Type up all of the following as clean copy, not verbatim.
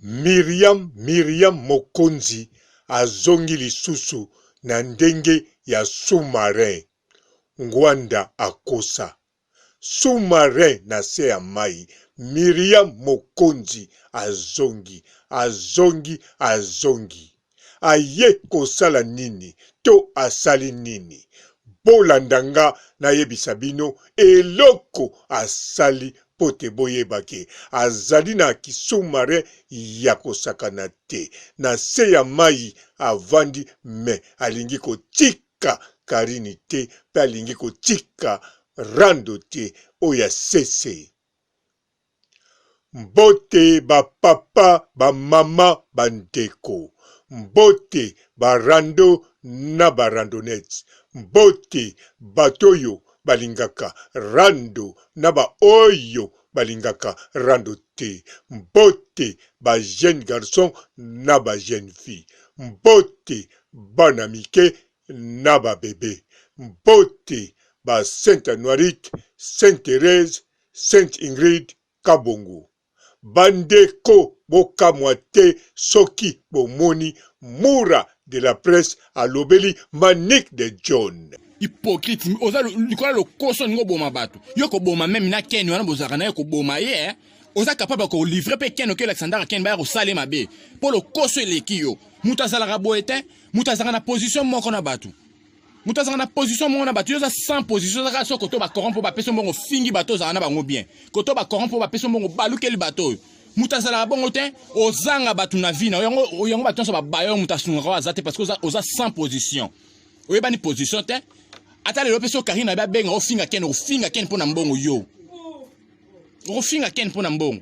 Miriam Mokonzi azongi lisusu na ndenge ya sous-marin. Ngwanda akosa. Sous-marin na se ya mai. Miriam Mokonzi azongi. Aye kosala nini, to asali nini. Bolandanga na yebisabino eloko asali pote boyebake. Azali na kisumare ya kosakana te. Na se ya mai avandi me alingi kotika karini te. Pe alingi kotika rando te oya sese. Mbote ba papa, ba mama, bandeko. Mbote barando na barandonete. Mbote batoyo balingaka rando na ba oyo balingaka rando te. Mbote ba jeune garçon na ba jeune fille. Mbote bana mike na ba bébé. Mbote ba Sainte Anoirite, Sainte Thérèse, Sainte Ingrid Kabongo. Bandeko boka mwate soki bomoni mura de la presse à l'obéli Manique de John. Hypocrite, oza likola lo koso ngo boma bato. Yoko boma même na Ken wana bozaka na yoko boma ye. Oza capable ko livrer pe Ken que Alexander Ken ba ko sale mabe. Pour le koso eleki yo. Mutazala raboete, mutazala na position moko na bato. Mutazala na position moko na bato, yoza sans position za so koto ba corrompre ba peso mbongo fingi bato za na bango bien. Koto ba corrompre ba peso mbongo balukeli bato. Mutazala bongo te ozanga batu na vie na yango batu so ba bayo mutasunga azate parce que oza sans position. Oyeba ni position te ata le peso karina ba benga ofinga ken pona mbongo yo. Ofinga ken pona mbongo.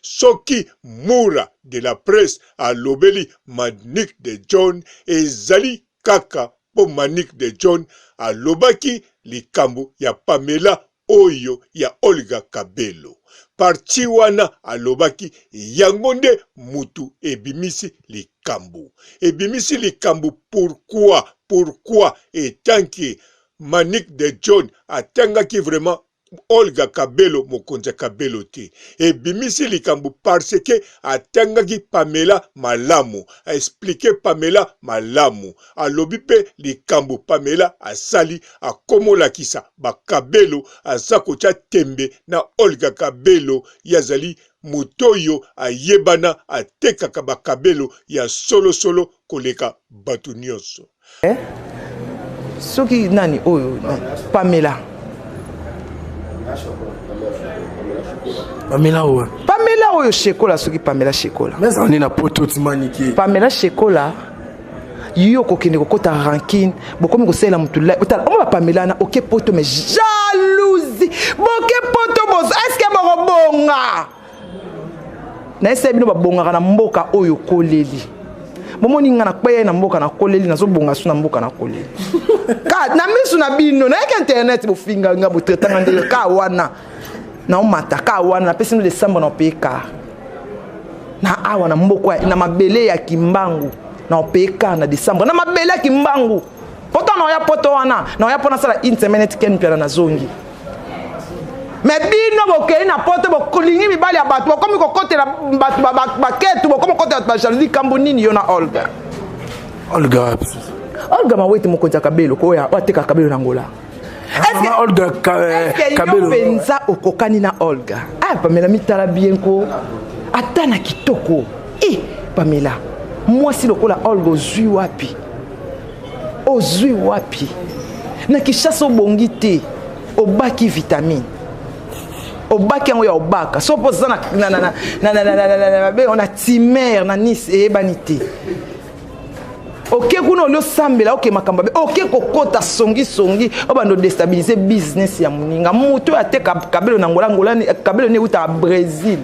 Soki mura de la presse à l'obéli Manique de John ezali kaka po Manique de John a lobaki likambo ya Pamela oyo ya Olga Kabelo. Parti wana alobaki yangonde mutu ebimisi likambo. Ebimisi likambo pourquoi etant que Manique de John atangaki vraiment Olga Kabelo mokonza Kabelo te. Ebimisi likambo parce que atangaki Pamela malamu. A expliqué Pamela malamu. Alobi pe likambo Pamela asali akomola kisa ba Kabelo azakocha tembe na Olga Kabelo yazali mutoyo ayebana atekaka ba Kabelo ya solo koleka batu nyonso. Soki nani oyo Pamela oyo Shekola soki Pamela Shekola. Mais on est na poto timaniki. Pamela Shekola yo kokende kokota rancune bokomi kosela mutu la on va Pamela na oké poto mais jalousie boké poto bos est-ce que bonga na ese bino babonga na mboka oyo koleli bomoni ngana kweye na mboka na koleli na zo bonga su na mboka na koleli ka na misu na bino na internet bofinga nga botretanga ndele ka wana na umataka wana na pesi no Desemba na peka na awa na mboko na mabele ya kimbangu na peka na Desemba na mabele ya kimbangu poto na ya poto wana na ya pona sala internet ken pia na zongi mais bino bokei na poto bokolingi mibali ya bato bokomi kokotela bato baketu bokomi kokotela ba jalousie kambo nini yo na Olga mawete mokonza Kabelo ko ya wateka Kabelo na ngola. Olga Kabelo penza okokani na Olga. Pamela mitala bien ko atana kitoko. Pamela mwasi lokola Olga ozui wapi na kishasa obongi te obaki vitamine obaki yango ya obaka so poza na on a timer na Nice ebanité. Ok kuna olio sambela ok makamba be ok kokota songi obando déstabiliser business ya muninga muto ateka Kabelo na ngola Kabelo ne uta Brésil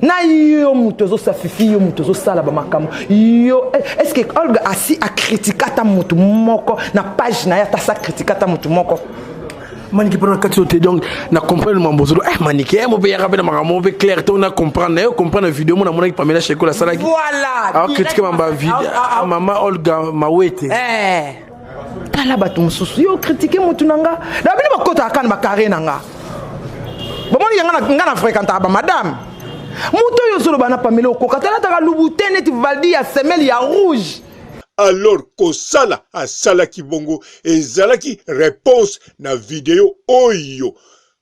na yo muto zo safifi yo muto zo sala ba makambo yo est-ce que Olga asi a critiquer ta mutu moko na page na ya ta sa critiquer ta mutu moko Maniki pendant 4 jours donc na comprendre mambozo Maniki mo be yaka bena makamo be clair to na comprendre la vidéo mo na mona ki Pamela Shekola sala ki voilà alors critiquer mamba vidéo maman Olga mawete tala batu mususu yo critiquer mutu nanga na bino bakota akana ba carré nanga bomoni nga na fréquentaka ba madame moto oyo ozoloba na Pamela okoka talataka lubuté neti valdi ya semelle ya rouge. Alors kosala asalaki bongo ezalaki réponse na video oyo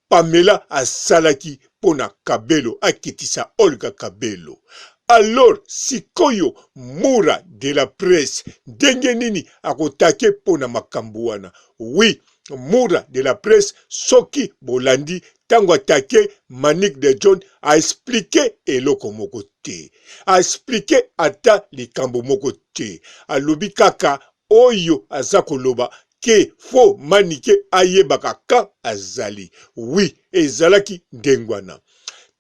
Pamela asalaki pona Kabelo akitisa Olga Kabelo. Alors sikoyo Mura de la presse ndenge nini akotake pona makambo wana. Oui, Mura de la presse soki bolandi tango atake Manick de John a expliqué eloko moko te, a expliqué ata likambo moko te, alobi kaka oyo aza koloba ke fo Manike ayebaka ka azali. Oui, ezalaki ndengwana.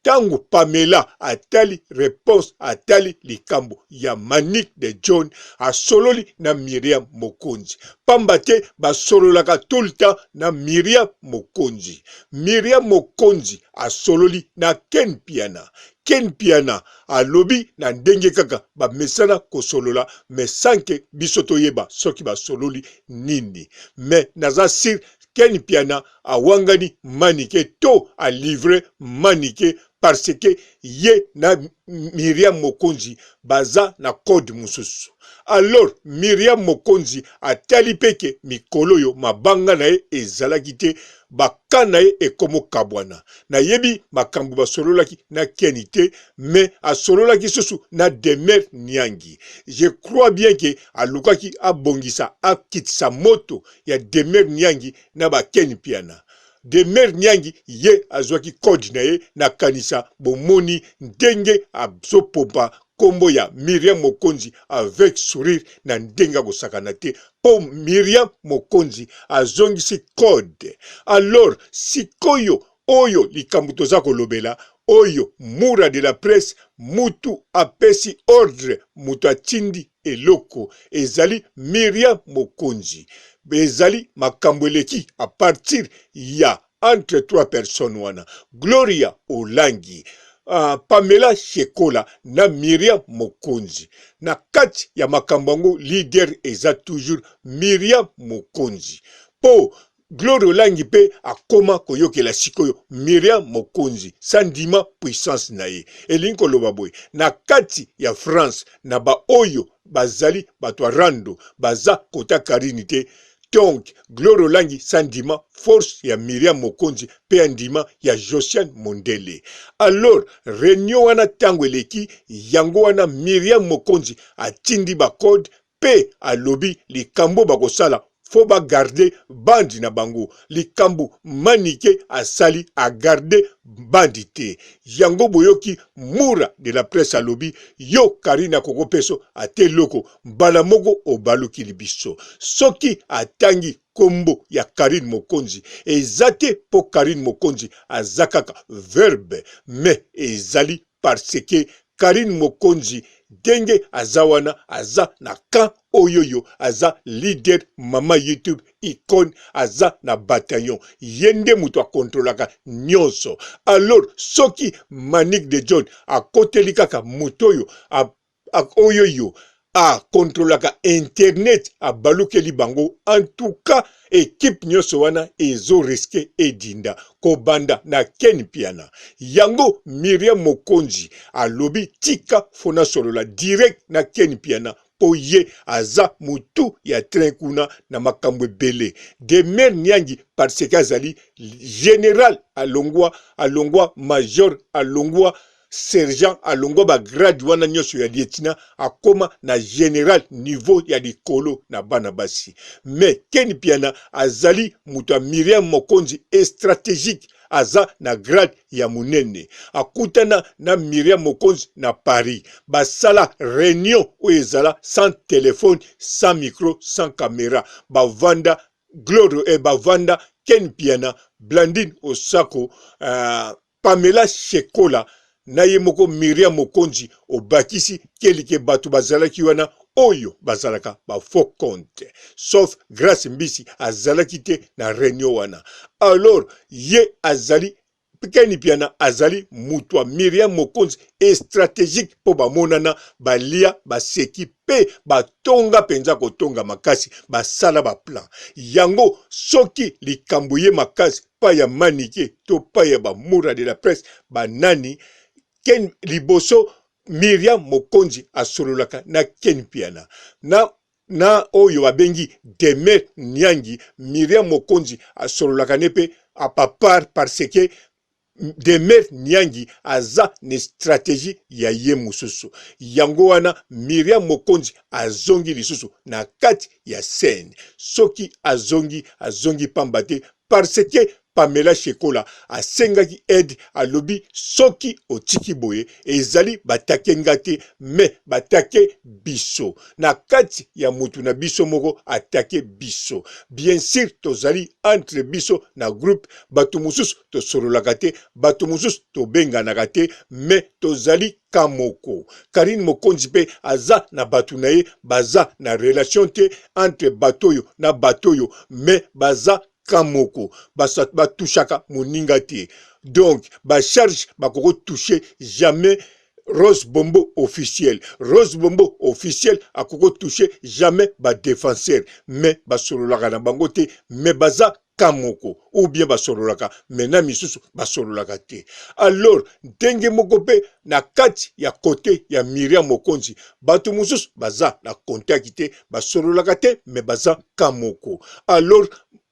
Tango Pamela atali réponse atali likambo ya Manick de John asololi na Miriam Mokonzi. Pambate basololaka tout le temps na Miriam Mokonzi. Miriam Mokonzi asololi na Ken Piana. Ken Piana alobi na ndenge kaka ba mesana kosolola mais sans que bisoto yeba soki basololi nini. Mais naza sir Ken Piana awangani Manike to a livré Manike parce que ye na Miriam Mokonzi baza na code mususu. Alors Miriam Mokonzi atali peke mikolo yo mabanga na ye ezalaki te bakana ye ekomo kabwana. Na yebi makambu basololaki na kenite mais asololaki susu na Demer Nyangi. Je crois bien que alukaki abongisa akitisa moto ya Demer Nyangi na ba Ken Piana. Demer Nyangi ye azwaki code na ye na kanisa bomoni ndenge abzopompa kombo ya Miriam Mokonzi avec sourire na ndenga kosakana te po Miriam Mokonzi azongisi code. Alors sikoyo oyo likambo toza kolobela oyo Mura de la presse mutu apesi ordre mutu atindi eloko ezali Miriam Mokonzi. Ezali makambo eleki a partir ya entre trois personnes wana Gloria Olangi, Pamela Shekola na Miriam Mokonzi. Na kati ya makambango leader eza toujours Miriam Mokonzi. Po Gloria Olangi pe akoma koyokela sikoyo Miriam Mokonzi sandima puissance na ye. Elinko lobaboy na kati ya France na ba oyo bazali batwa rando baza kota karinite. Donc, Gloria Olangi sandima force ya Miriam Mokonzi pe andima ya Josiane Mondele. Alors, réunion wana tango eleki yango wana Miriam Mokonzi atindi ba code pe alobi likambo bakosala faut ba garder bandi na bango. Likambo Manike asali a garder bandi te. Yango boyoki Mura de la presse alobi yo Karina Koko Peso ate loko mbala moko obaluki libiso. Soki atangi kombo ya Karine Mokonzi ezate po Karine Mokonzi azakaka verbe mais ezali parce que Karine Mokonzi denge azawana aza na ka oyoyo aza leader mama YouTube icône aza na bataillon yende mutu a kontrolaka nyonso. Alors soki Manick de John a koteli kaka mutoyo a oyoyo a kontrolaka internet a balukeli bango. En tout cas équipe nyonso wana ezo riske edinda kobanda na Ken Piana. Yango Miriam Mokonzi alobi tika fona solola direct na Ken Piana po ye aza mutu ya train kuna na makambo ebele. Demer Nyangi parce que azali général alongwa major alongwa sergent alongwa ba grade wana nyoso ya lieutenant akoma na général niveau ya likolo na bana basi. Mais Ken Piana azali mutu Miriam Mokonzi stratégique aza na grade ya munene. Akutana na Miriam Mokonzi na Paris. Basala réunion ou ezala sans téléphone, sans micro, sans caméra. Bavanda Gloria et bavanda Ken Piana, Blandine Osako, Pamela Shekola, Nayemoko Miriam Mokonzi, Obakisi, Kelike Batu bazalaki wana oyo bazalaka ba faux compte. Sauf grâce mbisi azalaki te na réunion wana. Alors, ye azali Keni Piana azali mutwa Miriam Mokonzi est stratégique po bamonana balia baseki pe batonga penza kotonga makasi basala ba plan yango soki likambuye makasi pa ya Manike to pa ya bamura de la presse banani ken liboso Miriam Mokonzi asololaka na Keni Piana na oyo abengi Demet Nyangi Miriam Mokonzi asololaka nepe a papar parce que Demet Nyangi aza ne stratégie ya ye mususu yango wana Miriam Mokonzi azongi lisusu na kati ya scène soki azongi pambate parce que Pamela Shekola asengaki aide alobi soki otiki boye ezali batake ngate me batake biso na kati ya mutu na biso moko atake biso bien sûr tozali entre biso na groupe batu mususu tosololaka te batu mususu tobenganaka te me tozali kamoko Karine Mokonzi pe aza na batu na ye baza na relation te entre batoyo na batoyo me baza kamoko touchaka moninga te donc charge bakoko toucher jamais Rose Bombo officiel akoko toucher jamais défenseur mais basololaka na bango te mais baza kamoko ou bien basololaka mena misusu basololaka te alors ndenge moko pe na kati ya côté ya Miriam Mokonzi batu mususu baza na contact te basololaka te mais baza kamoko alors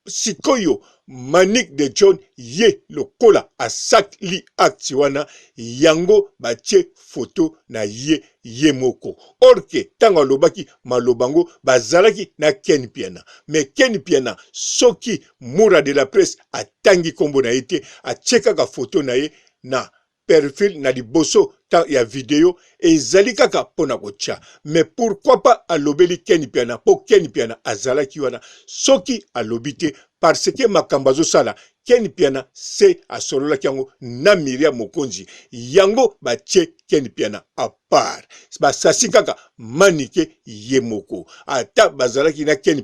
sikoyo Manick de John ye lokola asakli acti wana yango batie photo na ye moko orke tanga lobaki malobango bazalaki na Keni Piana mais Keni Piana soki mura de la presse atangi kombo na ete achekaka photo na ye na perfil na liboso ta ya video ezali kaka pona kocha mais pourquoi pas alobeli Keni Piana po Keni Piana azalaki wana soki alobite parce que makambazo sala Keni Piana se asololaki yango na Miriam Mokonzi yango batie Keni Piana à part basasi kaka Manike ye moko ata bazalaki na Keni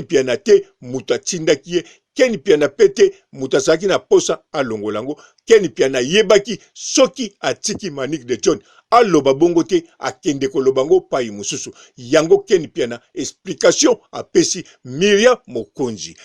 Piana te muta tindaki ye Keni Piana pete mutasaki na posa alongolango Keni Piana yebaki soki atiki Manick de John aloba bongo te akende kolobango pai mususu yango Keni Piana explication apesi Miriam Mokonzi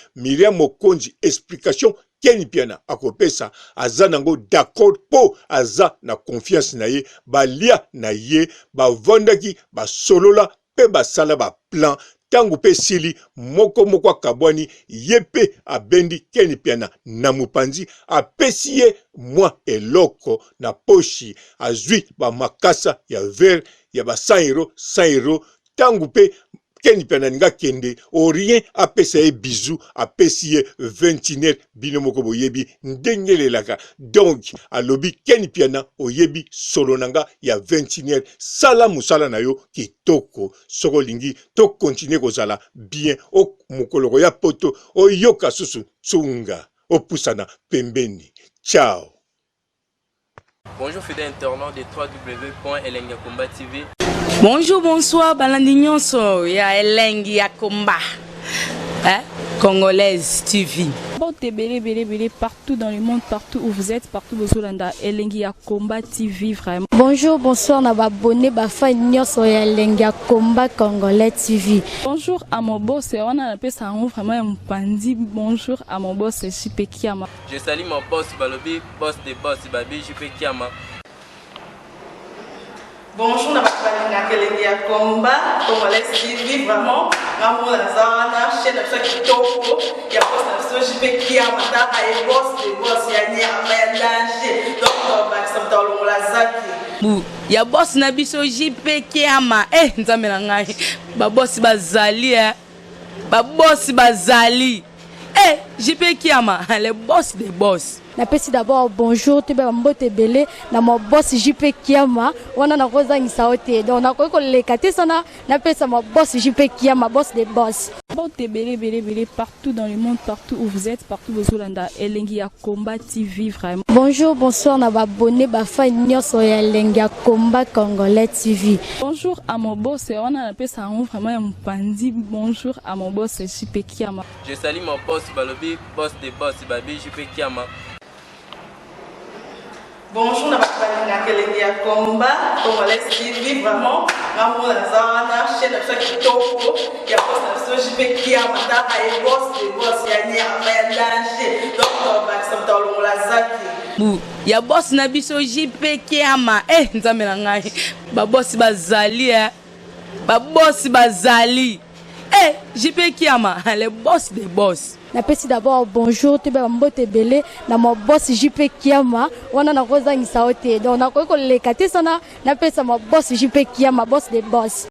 explication Keni Piana akopesa aza nango d'accord po aza na confiance na ye balia na ye bavondaki basolola pe basala ba plan tangu pe sili moko akabwani yepe abendi Keni Piana na mupanzi apesi ye mwa eloko na poshi azwi ba makasa ya ver ya ba 100 euro tangu pe Keni Piana ninga kende orien apesa ye bizu apesi ye 29 bino moko boyebi ndengelelaka donc alobi Keni Piana oyebi solo nanga ya 29 sala musala na yo kitoko soko lingi to continuer kozala bien o mukoloko ya poto o yoka susu tsunga opusana pembeni ciao. Bonjour fidèles internautes de www.elengiakomba TV. Bonjour, bonsoir, balandi nyonso ya Elengi ya Komba. Congolaise TV. Bon, belé partout dans le monde, partout où vous êtes, partout où vous êtes, Elengi ya Komba TV vraiment. Bonjour, bonsoir, na abonné ba fa nyonso ya Elengi ya Komba Congolais TV. Bonjour à mon boss, on a appelé ça vraiment un pandi. Bonjour à mon boss, JP Kiama. Je salue mon boss Balobi, boss de boss Babi, JP Kiama. Bonjour, na balinga Elengi ya Komba Congolais TV vraiment. Ngamo na zana chaîne de kitoko ya boss na JP Kiama ta ay boss de boss ya nya danger. Donc ba samta longola zaki. Ya boss na biso JP Kiama nzambe na ngai ba boss bazali ba boss bazali JP Kiama le boss des boss. Napesi d'abord bonjour te ba mbote belé na mo boss JP Kiama wana na kozangisa ote donc na ko lekate sana napesa mo boss JP Kiama boss des boss. Bon, belé partout dans le monde, partout où vous êtes, partout où vous êtes, Elengi ya Komba TV vraiment. Bonjour, bonsoir, na abonné ba fa nyonso ya Elengi ya Komba Congolais TV. Bonjour à mon boss, on a appelé ça vraiment un pandi. Bonjour à mon boss JP Kiama. Je salue mon boss Balobi, boss de boss Babi, JP Kiama. Bonjour, na kelenge ya combat, Congolais TV, vraiment, maman la zana, chaîne de chaque kitoko, ya boss na JP Kiama, ta ay boss de boss, ya nyama ya danger, donc on va accepter le la zaki. Ya boss na biso JP Kiama, nzambe na ngai, ba boss bazali ba boss bazali. JP Kiama, le boss des boss. Napesi d'abord bonjour te ba mbote belé na mo boss JP Kiama wana na koza ngisa ote donc na ko lekate sana napesa mo boss JP Kiama boss des boss.